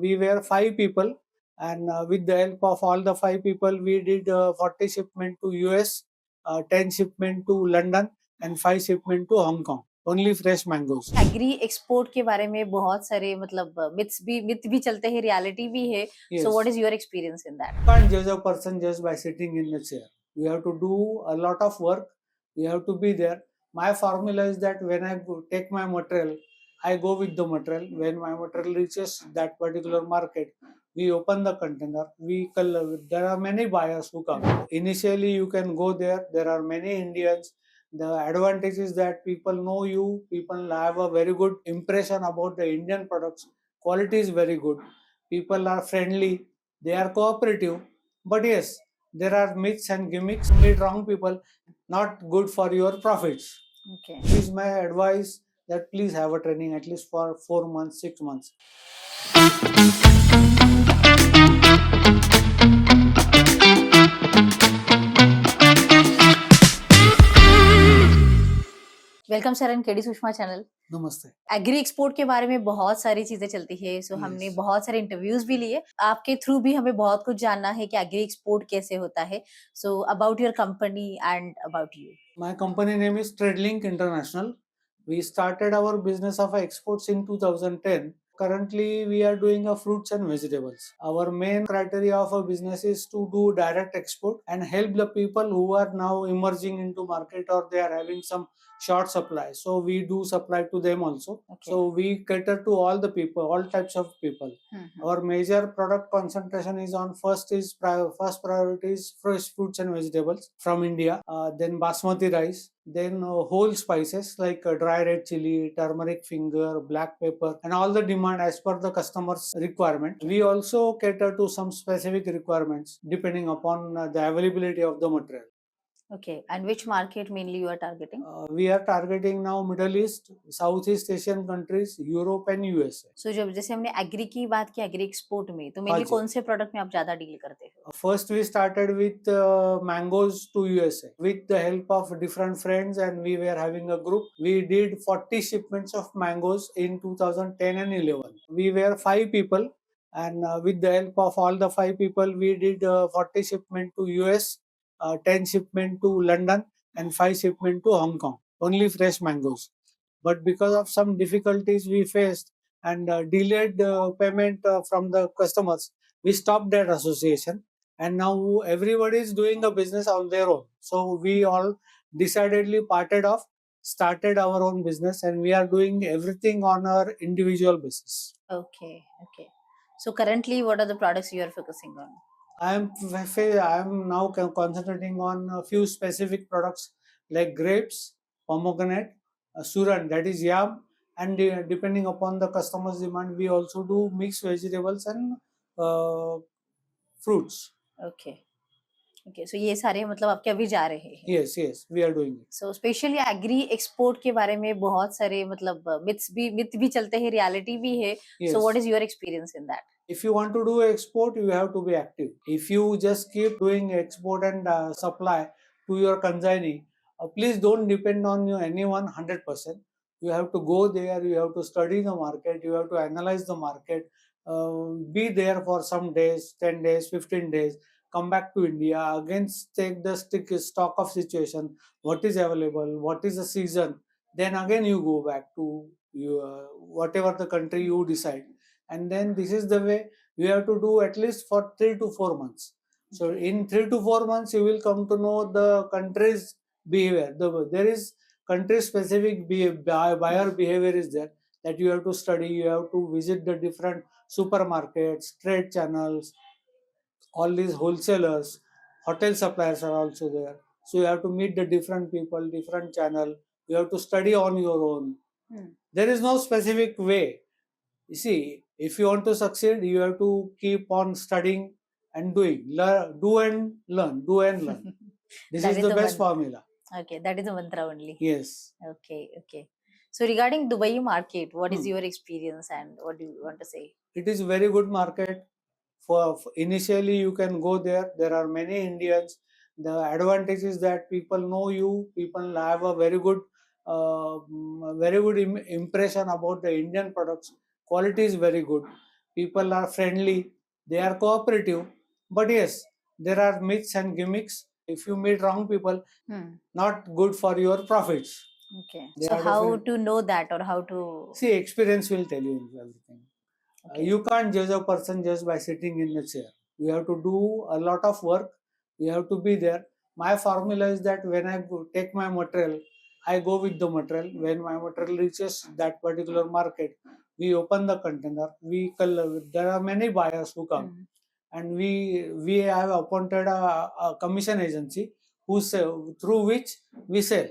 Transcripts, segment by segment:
we were 5 people, and with the help of all the 5 people, we did 40 shipment to US, 10 shipment to London, and 5 shipment to Hong Kong. Only fresh mangoes. Agree export के बारे में बहुत सारे मतलब myth भी चलते हैं, reality भी है. So what is your experience in that? Can't judge a person just by sitting in the chair. We have to do a lot of work. We have to be there. My formula is that when I take my material, I go with the material. When my material reaches that particular market, we open the container. There are many buyers who come. Initially, you can go there. There are many Indians. The advantage is that people know you. People have a very good impression about the Indian products. Quality is very good. People are friendly. They are cooperative. But yes, there are myths and gimmicks. Meet wrong people, not good for your profits. Okay. This is my advice, that please have a training at least for 4 months, 6 months. Welcome sir in KD Sushma channel. नमस्ते. Agree export के बारे में बहुत सारी चीजें चलती है. सो हमने बहुत सारे इंटरव्यूज भी लिए. आपके थ्रू भी हमें बहुत कुछ जानना है कि एग्री एक्सपोर्ट कैसे होता है. So about your company and about you. My company name is TradeLink International. We started our business of exports in 2010. Currently, we are doing a fruits and vegetables. Our main criteria of a business is to do direct export and help the people who are now emerging into market, or they are having some short supply. So we do supply to them also. Okay. So we cater to all the people, all types of people. Our major product concentration is on first priority is fresh fruits and vegetables from India. Then basmati rice. Then whole spices like dry red chili, turmeric finger, black pepper, and all the demand as per the customer's requirement. We also cater to some specific requirements depending upon the availability of the material. Okay, and which market mainly you are targeting? We are targeting now Middle East, Southeast Asian countries, Europe and USA. So जब जैसे हमने agree की बात की, agree export में तो mainly कौन से प्रोडक्ट में आप ज्यादा डील करते हो? First we started with mangoes to USA with the help of different friends, and we were having a group. We did 40 shipments of mangoes in 2010 and 11. We were 5 people, and with the help of all the 5 people, we did 40 shipment to US, 10 shipment to London, and 5 shipment to Hong Kong. Only fresh mangoes. But because of some difficulties we faced and delayed payment from the customers, we stopped that association, and now everybody is doing a business on their own. So we all decidedly parted off, started our own business, and we are doing everything on our individual basis. Okay. So currently, what are the products you are focusing on? I am now concentrating on a few specific products like grapes, pomegranate, suran, that is yam, and depending upon the customer's demand, we also do mixed vegetables and fruits. Okay. So ये सारे मतलब आपके अभी जा रहे हैं. Yes, we are doing it. So specially agree export के बारे में बहुत सारे मतलब मिथ भी चलते हैं, रियलिटी भी है. So what is your experience in that? If you want to do export, you have to be active. If you just keep doing export and supply to your consignee, please don't depend on anyone 100%. You have to go there, you have to study the market, you have to analyze the market, be there for some days, 10 days, 15 days, come back to India, again take the stock of situation, what is available, what is the season, then again you go back to whatever the country you decide. And then this is the way you have to do at least for 3 to 4 months. So in 3 to 4 months, you will come to know the country's behavior. There is country specific buyer behavior is there, that you have to study. You have to visit the different supermarkets, trade channels, all these wholesalers, hotel suppliers are also there. So you have to meet the different people, different channel. You have to study on your own. There is no specific way. You see, if you want to succeed, you have to keep on studying and doing. Do and learn. This is the best formula. Okay, that is the mantra only. Yes. Okay. So regarding Dubai market, what is your experience and what do you want to say? It is very good market. For initially, you can go there. There are many Indians. The advantage is that people know you. People have a very good impression about the Indian products. Quality is very good. people are friendly, they are cooperative. But yes, there are myths and gimmicks. If you meet wrong people, not good for your profits. Okay. They So are how definitely. to know that, or how to? See, experience will tell you everything. Okay. You can't judge a person just by sitting in the chair. You have to do a lot of work. You have to be there. My formula is that when I take my material, I go with the material. When my material reaches that particular market, we open the container. There are many buyers who come, and we have appointed a commission agency who sell, through which we sell.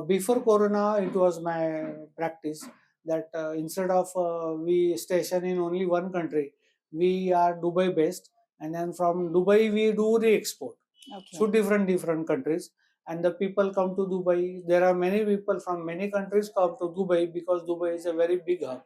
Before Corona, it was my practice that instead of we station in only one country, we are Dubai based, and then from Dubai we do re-export to Okay. different countries. And the people come to Dubai. There are many people from many countries come to Dubai because Dubai is a very big hub,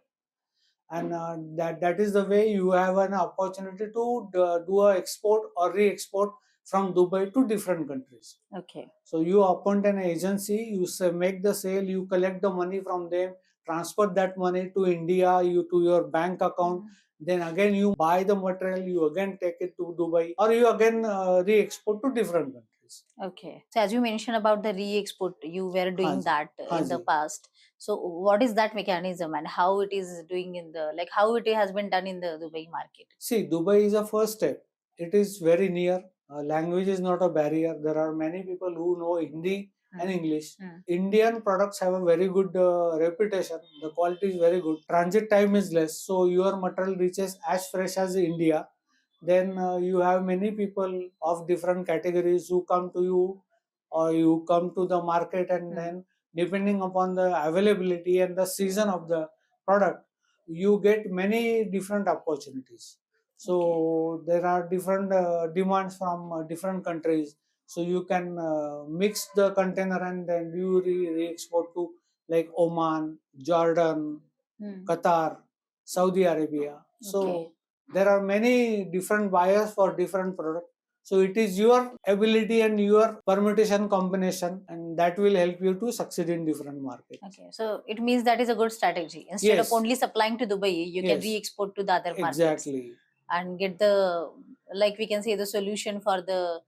and that is the way you have an opportunity to do a export or re-export from Dubai to different countries. Okay. So you appoint an agency, you say, make the sale, you collect the money from them, transfer that money to India, you to your bank account. Then again you buy the material, you again take it to Dubai, or you again re-export to different countries. Okay. So as you mentioned about the re-export, you were हाँ doing ji, that हाँ in the ji. past. So what is that mechanism, and how it is doing in the, like, how it has been done in the Dubai market? See, Dubai is a first step. It is very near. Language is not a barrier. There are many people who know Hindi and English. Indian products have a very good reputation. The quality is very good. Transit time is less, so your material reaches as fresh as India. Then you have many people of different categories who come to you, or you come to the market, and then depending upon the availability and the season of the product, you get many different opportunities. So there are different demands from different countries. So you can mix the container and then you re-export to like Oman, Jordan, Qatar, Saudi Arabia. So Okay. there are many different buyers for different products. So it is your ability and your permutation combination, and that will help you to succeed in different markets. Okay. So it means that is a good strategy. Instead of Yes, only supplying to Dubai, you can yes, re-export to the other markets exactly. and get the, like, we can say, the solution for the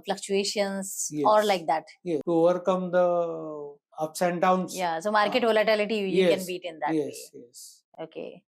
fluctuations or Yes, like that. yes. To overcome the ups and downs. Yeah. So market volatility, you can Yes, beat in that yes, way. yes. Okay.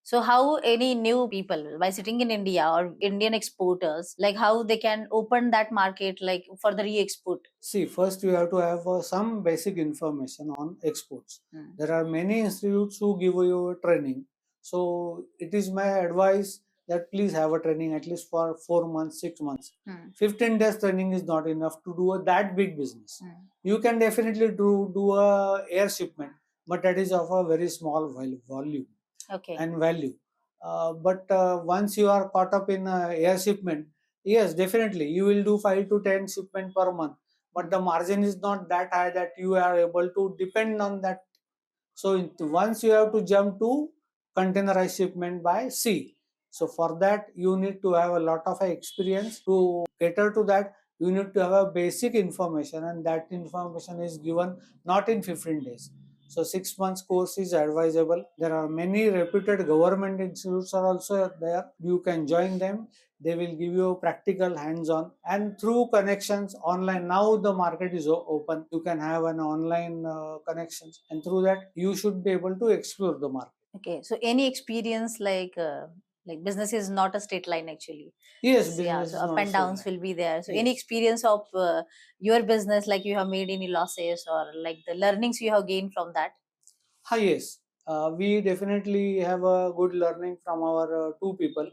So how any new people by sitting in India or Indian exporters, like how they can open that market, like for the re-export? See, first you have to have some basic information on exports. There are many institutes who give you training. So it is my advice that please have a training at least for 4 months, 6 months. 15 days training is not enough to do that big business. You can definitely do a air shipment, but that is of a very small volume Okay. and value. But once you are caught up in air shipment, yes, definitely you will do 5 to 10 shipment per month, but the margin is not that high that you are able to depend on that. So once you have to jump to containerized shipment by sea. So for that you need to have a lot of experience. To cater to that, you need to have a basic information, and that information is given not in 15 days. So 6 months course is advisable. There are many reputed government institutes are also there. You can join them. They will give you practical hands-on, and through connections online. Now the market is open. You can have an online connections, and through that you should be able to explore the market. Okay. So any experience, like business is not a straight line actually. Yes, Yeah. business So is up not a and straight downs line. will be there. So any Yes. experience of your business, like you have made any losses or like the learnings you have gained from that? Yes. We definitely have a good learning from our two people.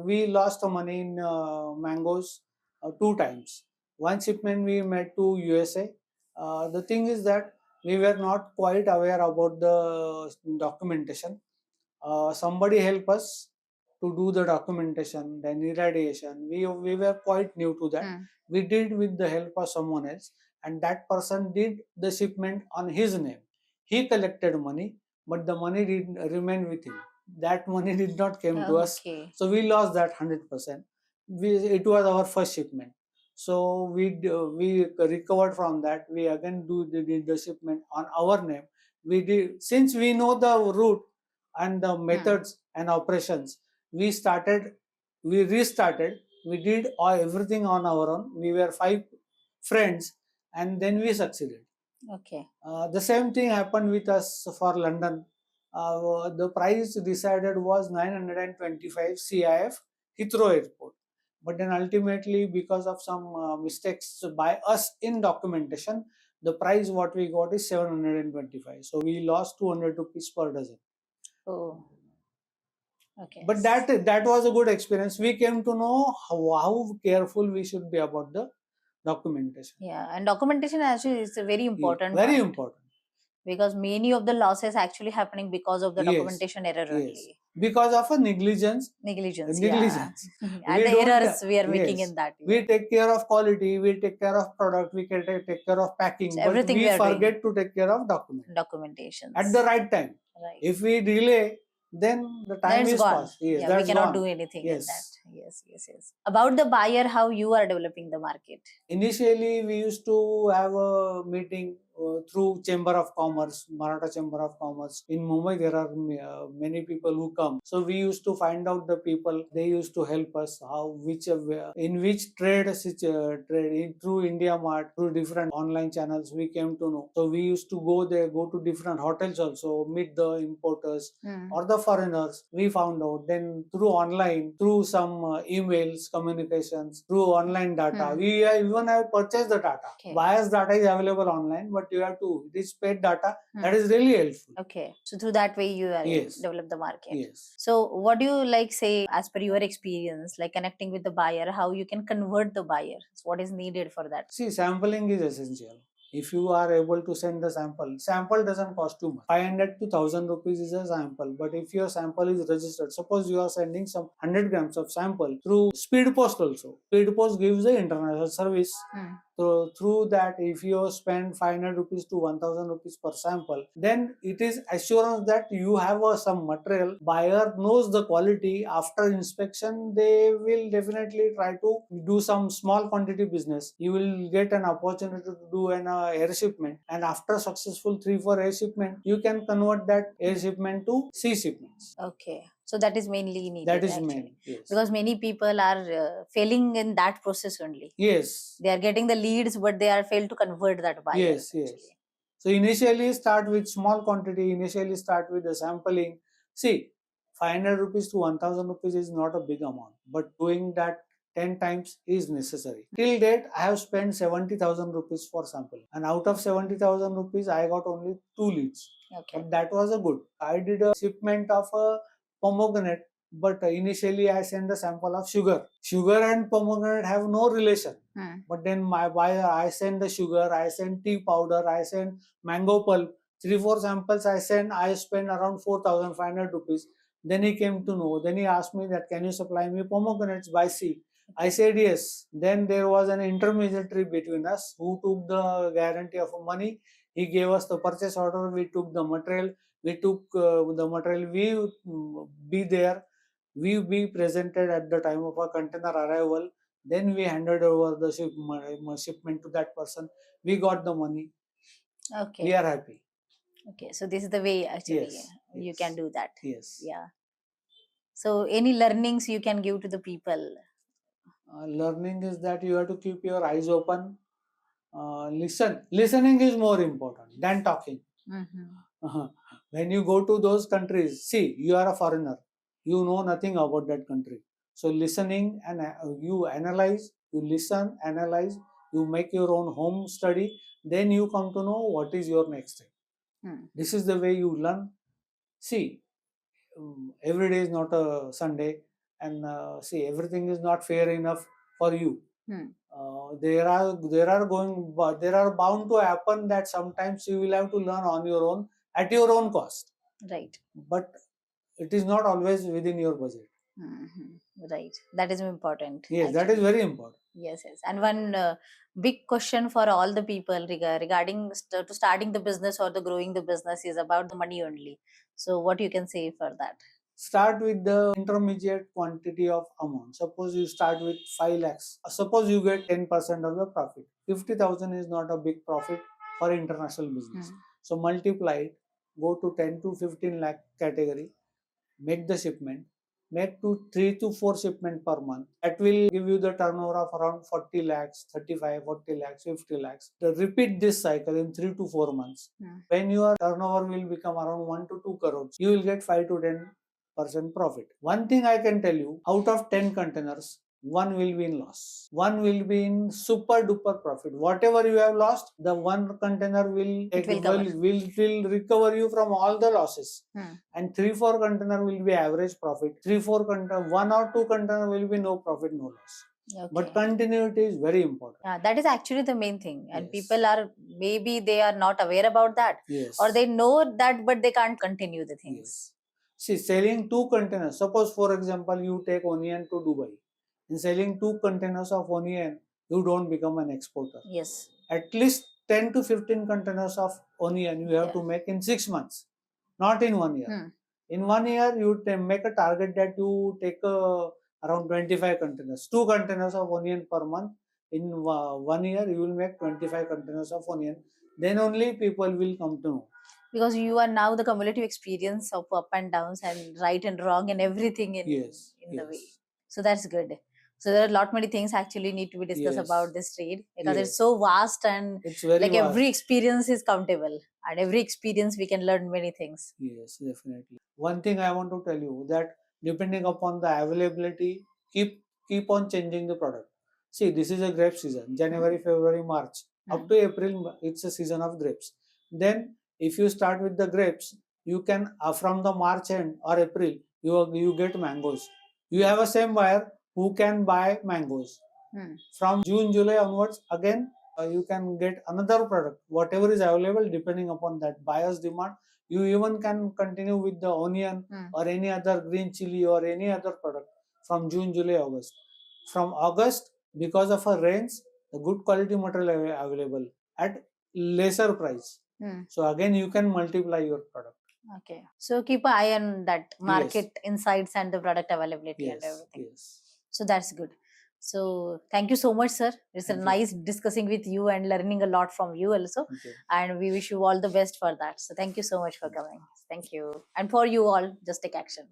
We lost the money in mangoes 2 times. One shipment we made to USA. The thing is that we were not quite aware about the documentation. Somebody help us to do the documentation, then irradiation. We were quite new to that. We did with the help of someone else, and that person did the shipment on his name. He collected money, but the money did remain with him. That money did not came to us, Okay. so we lost that 100%. It was our first shipment, so we recovered from that. We again did the shipment on our name. We did, since we know the route and the methods. and operations, we restarted, we did everything on our own. We were 5 friends, and then we succeeded. Okay. The same thing happened with us for London. The price decided was 925 CIF Heathrow Airport. But then ultimately, because of some mistakes by us in documentation, the price what we got is 725. So we lost 200 rupees per dozen. Oh. Okay. But that was a good experience. We came to know how careful we should be about the documentation. Yeah, and documentation actually is a very important Very point, important. because many of the losses actually happening because of the Yes. documentation error Yes. only. Because of a negligence. Negligence. Negligence. And the errors we are making Yes. in that. We take care of quality, we take care of product, we can take care of packing, So but everything we we are doing. forget to take care of Documentations. at the right time. Right. If we delay, then the time That's is gone. passed. Yes, Yeah, we that's cannot gone. do anything in Yes. that. Yes. About the buyer, how you are developing the market? Initially, we used to have a meeting through Chamber of Commerce, Maratha Chamber of Commerce. In Mumbai, there are many people who come. So we used to find out the people. They used to help us in which trade through India Mart, through different online channels. We came to know. So we used to go there, go to different hotels also, meet the importers or the foreigners. We found out. Then through online, through some emails, communications, through online data, we even have purchased the data. Okay. Buyer's data is available online, but you have to, it is paid data. That is really helpful. Okay. So through that way you are Yes. develop the market. Yes. So what do you like say, as per your experience, like connecting with the buyer, how you can convert the buyer? So what is needed for that? See, sampling is essential. If you are able to send the sample doesn't cost too much. 500 to 1000 rupees is a sample. But if your sample is registered, suppose you are sending some 100 grams of sample through speed post also. Speed post gives the international service. So through that, if you spend 500 rupees to 1000 rupees per sample, then it is assurance that you have some material. Buyer knows the quality. After inspection, they will definitely try to do some small quantity business. You will get an opportunity to do an air shipment, and after successful 3-4 air shipment, you can convert that air shipment to sea shipments. Okay. So that is mainly needed. That is actually. main. Yes. Because many people are failing in that process only. Yes. They are getting the leads, but they are failed to convert that buyer. Yes. So initially start with small quantity. Initially start with the sampling. See, 500 rupees to 1000 rupees is not a big amount, but doing that 10 times is necessary. Till date, I have spent 70,000 rupees for sampling, and out of 70,000 rupees, I got only 2 leads. Okay. But that was a good. I did a shipment of a pomegranate, but initially I sent a sample of sugar. Sugar and pomegranate have no relation. But then my buyer, I send the sugar, I send tea powder, I send mango pulp. 3-4 samples I send, I spend around 4,500 rupees. Then he came to know. Then he asked me that, can you supply me pomegranates by sea? I said yes. Then there was an intermediary between us who took the guarantee of money. He gave us the purchase order. We took the material. We took the material. We be there. We be presented at the time of our container arrival. Then we handed over the shipment to that person. We got the money. Okay. We are happy. Okay. So this is the way actually Yes. you can do that. Yes. Yeah. So any learnings you can give to the people? Learning is that you have to keep your eyes open. Listening is more important than talking. When you go to those countries, see, you are a foreigner, you know nothing about that country. So listening, and you analyze, you listen, analyze, you make your own home study, then you come to know what is your next step. This is the way you learn. See, every day is not a Sunday, and see, everything is not fair enough for you. There are bound to happen that sometimes you will have to learn on your own at your own cost. Right. But it is not always within your budget. Right. That is important. Yes, that is very important. Yes. And one big question for all the people regarding to starting the business or the growing the business is about the money only. So what you can say for that? Start with the intermediate quantity of amount. Suppose you start with 5 lakhs. Suppose you get 10% of the profit. 50,000 is not a big profit for international business. So multiply it, go to 10 to 15 lakh category. make the shipment, make 3 to 4 shipment per month. That will give you the turnover of around 40 lakhs, 35, 40 lakhs, 50 lakhs. To repeat this cycle in 3 to 4 months. When your turnover will become around 1 to 2 crores, you will get 5 to 10% profit. One thing I can tell you, out of 10 containers, one will be in loss. One will be in super duper profit. Whatever you have lost, the one container will will recover you from all the losses. And 3-4 container will be average profit. 3-4 container, 1 or 2 container will be no profit, no loss. Okay. But continuity is very important. Yeah, that is actually the main thing. And Yes. people are, maybe they are not aware about that. Yes. Or they know that, but they can't continue the things. Yes. See, selling 2 containers, suppose for example, you take onion to Dubai. In selling 2 containers of onion, you don't become an exporter. Yes. At least 10 to 15 containers of onion you have to make in 6 months, not in 1 year. In 1 year, you make a target that you take around 25 containers, 2 containers of onion per month. In 1 year, you will make 25 containers of onion. Then only people will come to know. Because you are now the cumulative experience of up and downs and right and wrong and everything in the way. So that's good. So there are a lot many things actually need to be discussed about this trade, because it's so vast, and it's very like vast. every experience is countable, and every experience we can learn many things. Yes, definitely. One thing I want to tell you, that depending upon the availability, keep on changing the product. See, this is a grape season, January, February, March. Up to April, it's a season of grapes. Then if you start with the grapes, you can from the March end or April, you get mangoes. You have a same buyer who can buy mangoes. From June, July onwards, again you can get another product, whatever is available, depending upon that buyer's demand. You even can continue with the onion or any other green chili or any other product from June, July, August. From August, because of a rains, the good quality material available at lesser price. So again, you can multiply your product. Okay. So keep an eye on that market insights and the product availability and everything. Yes. So that's good. So thank you so much, sir. It's a nice discussing with you and learning a lot from you also. And we wish you all the best for that. So thank you so much for coming. Thank you. And for you all, just take action.